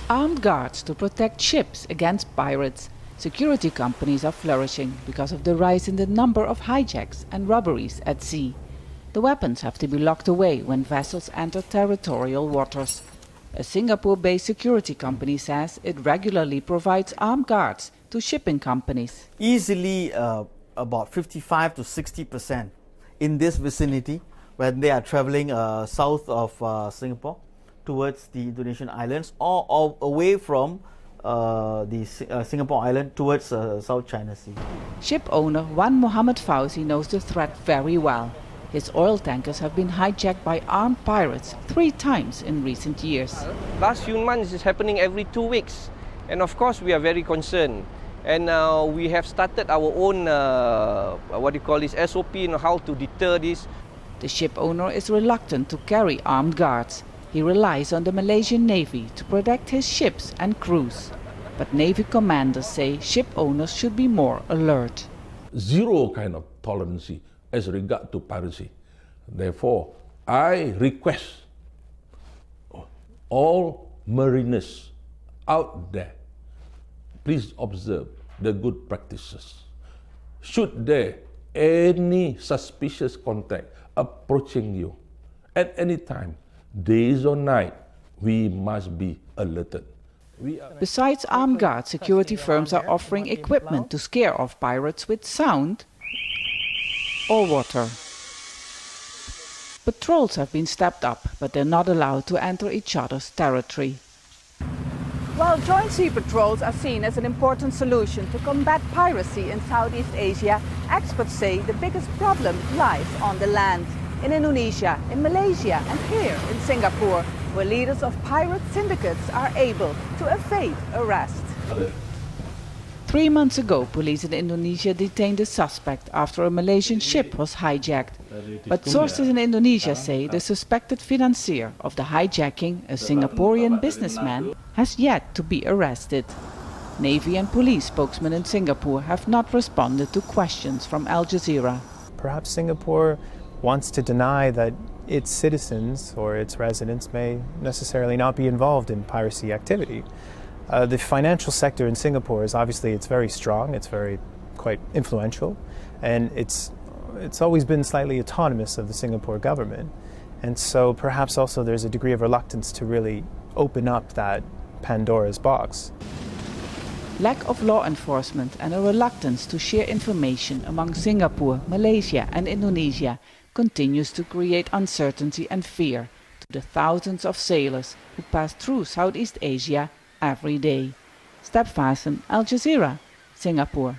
Armed guards to protect ships against pirates. Security companies are flourishing because of the rise in the number of hijacks and robberies at sea. The weapons have to be locked away when vessels enter territorial waters. A Singapore-based security company says it regularly provides armed guards to shipping companies. Easily about 55 to 60% in this vicinity when they are traveling south of Singapore towards the Indonesian islands or away from the Singapore island towards South China Sea. Ship owner Wan Muhammad Fauzi knows the threat very well. His oil tankers have been hijacked by armed pirates 3 times in recent years. Last few months it's happening every 2 weeks, and of course we are very concerned. And we have started our own SOP on how to deter this. The ship owner is reluctant to carry armed guards. He relies on the Malaysian Navy to protect his ships and crews. But Navy commanders say ship owners should be more alert. Zero kind of tolerance as regard to piracy. Therefore, I request all mariners out there, please observe the good practices. Should there any suspicious contact approaching you at any time, days or night, we must be alerted. Besides armed guards, security firms are offering equipment to scare off pirates with sound or water. Patrols have been stepped up, but they're not allowed to enter each other's territory. While joint sea patrols are seen as an important solution to combat piracy in Southeast Asia, experts say the biggest problem lies on the land. In Indonesia, in Malaysia and here in Singapore, where leaders of pirate syndicates are able to evade arrest. 3 months ago, police in Indonesia detained a suspect after a Malaysian ship was hijacked. But sources in Indonesia say the suspected financier of the hijacking, a Singaporean businessman, has yet to be arrested. Navy and police spokesmen in Singapore have not responded to questions from Al Jazeera. Perhaps Singapore wants to deny that its citizens or its residents may necessarily not be involved in piracy activity. The financial sector in Singapore is obviously it's very strong, it's quite influential, and it's always been slightly autonomous of the Singapore government. And so perhaps also there's a degree of reluctance to really open up that Pandora's box. Lack of law enforcement and a reluctance to share information among Singapore, Malaysia and Indonesia continues to create uncertainty and fear to the thousands of sailors who pass through Southeast Asia every day. Step Vassen, Al Jazeera, Singapore.